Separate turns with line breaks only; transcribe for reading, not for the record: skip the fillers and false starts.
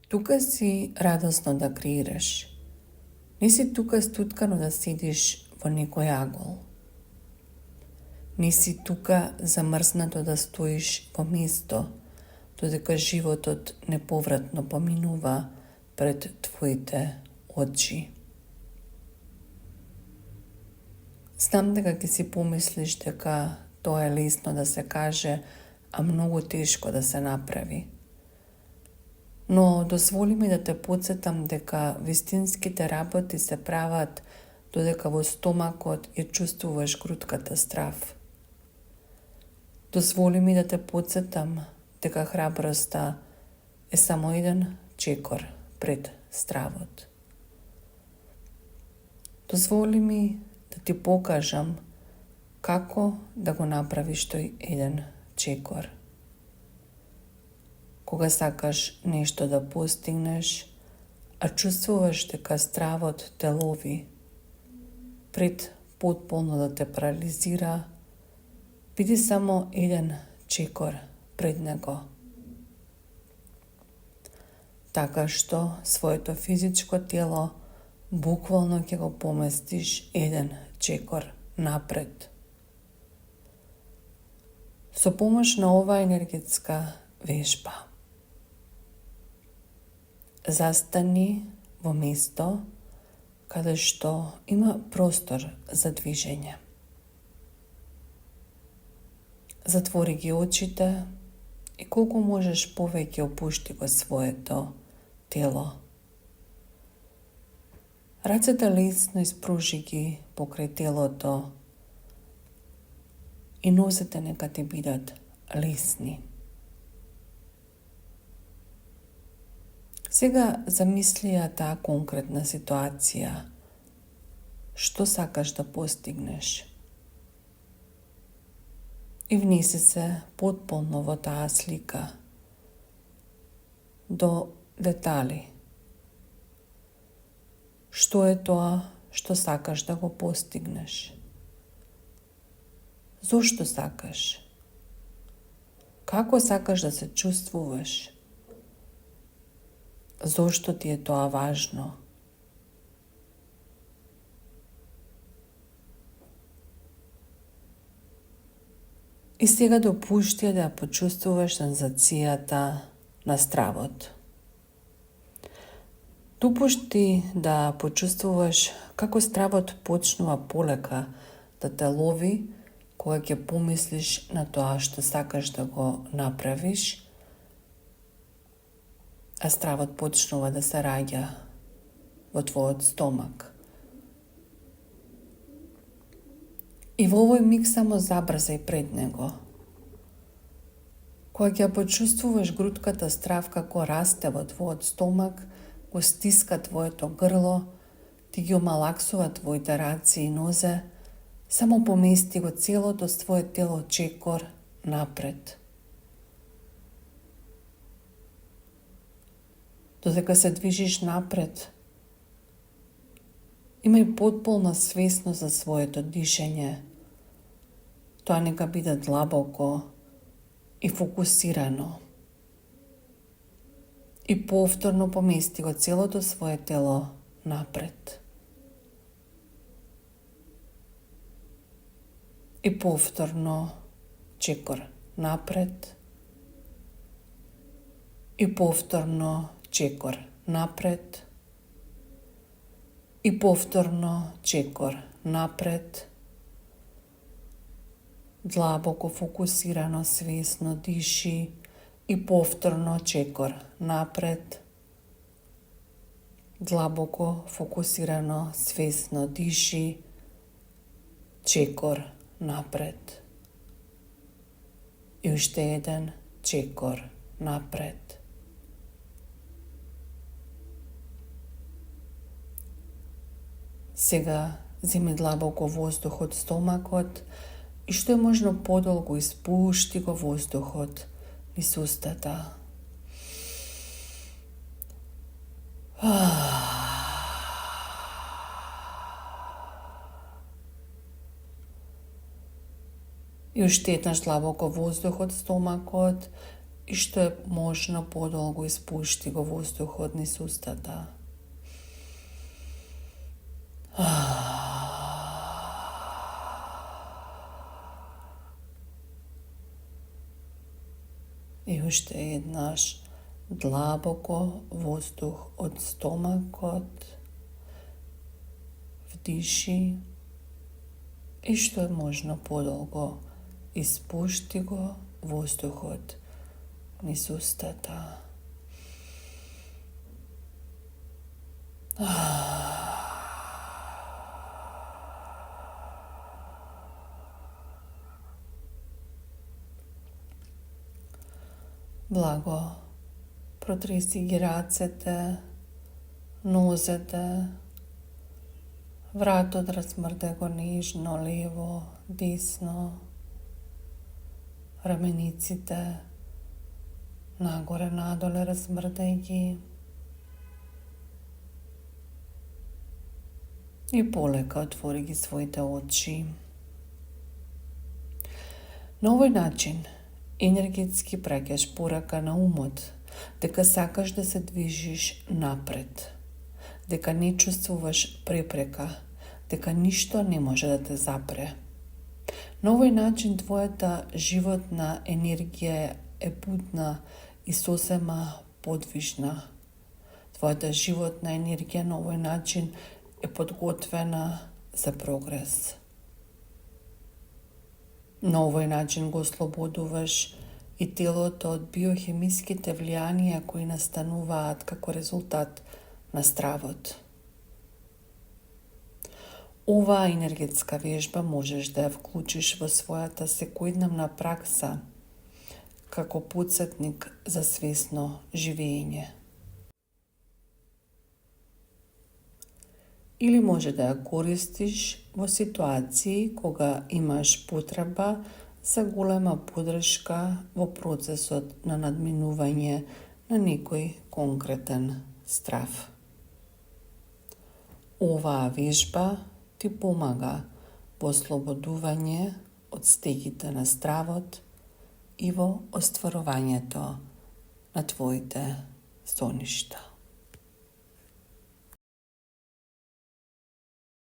Тука си радосно да креираш. Не си тука стуткано да седиш во некој агол. Не си тука замрзнато да стоиш во место, додека животот неповратно поминува пред твоите очи. Знам дека ќе си помислиш дека тоа е лесно да се каже, а многу тешко да се направи. Но дозволи ми да те подсетам дека вистинските работи се прават додека во стомакот ја чувствуваш грутката страв. Дозволи ми да те подсетам дека храброста е само еден чекор пред стравот. Дозволи ми да ти покажам како да го направиш тој еден чекор. Кога сакаш нешто да постигнеш, а чувствуваш дека стравот те лови, пред потполно да те парализира, биди само еден чекор пред него. Така што своето физичко тело буквално ќе го поместиш еден чекор напред. Со помош на оваа енергетска вежба, застани во место каде што има простор за движење. Затвори ги очите и колку можеш повеќе опушти го своето тело. Рацете лесно испружи ги покрај телото и нозете нека ти бидат лесни. Сега замисли ја таа конкретна ситуација. Што сакаш да постигнеш? И внеси се потполно во таа слика, до детали. Што е тоа што сакаш да го постигнеш? Зошто сакаш? Како сакаш да се чувствуваш? Зошто ти е тоа важно? И сега допушти да ја почувствуваш сензацијата на стравот. Допушти да почувствуваш како стравот почнува полека да те лови кога ќе помислиш на тоа што сакаш да го направиш, а стравот почнува да се раѓа во твојот стомак. И во овој миг само забрзај пред него. Кога ќе почувствуваш грутката страв како расте во твојот стомак, го стиска твоето грло, ти ги омалаксува твоите раце и нозе, само помести го целото свое тело чекор напред. Додека се движиш напред, имај потполна свесност за своето дишење. Тоа нека биде длабоко и фокусирано. И повторно помести го целото свое тело напред. И повторно чекор напред. И повторно чекор напред. И повторно чекор напред. Длабоко фокусирано свесно диши и повторно чекор напред. Длабоко фокусирано свесно диши, чекор напред. И уште еден чекор напред. Сега земи длабоко воздух од стомакот и што е можно подолго испушти го воздухот низ устата. И уште еднаш длабоко воздух од стомакот и што е можно подолго испушти го воздухот низ устата. И уште еднаш длабоко воздух од стомакот вдиши и што е можно подолго испушти го воздухот низ устата. Благо, протреси ги рацете, нозете, вратот размрде го нежно, лево, десно, рамениците, нагоре, надоле размрдај ги. И полека отвори ги своите очи. На овој начин, енергетски праќаш порака на умот дека сакаш да се движиш напред, дека не чувствуваш препрека, дека ништо не може да те запре. На овој начин твојата животна енергија е будна и сосема подвижна. Твојата животна енергија на овој начин е подготвена за прогрес. На овој начин го ослободуваш и телото од биохемиските влијанија кои настануваат како резултат на стравот. Оваа енергетска вежба можеш да ја вклучиш во својата секојдневна пракса како потсетник за свесно живење. Или може да ја користиш во ситуации кога имаш потреба за голема подршка во процесот на надминување на некој конкретен страв. Оваа вежба ти помага во ослободување од стегите на стравот и во остварувањето на твоите соништа.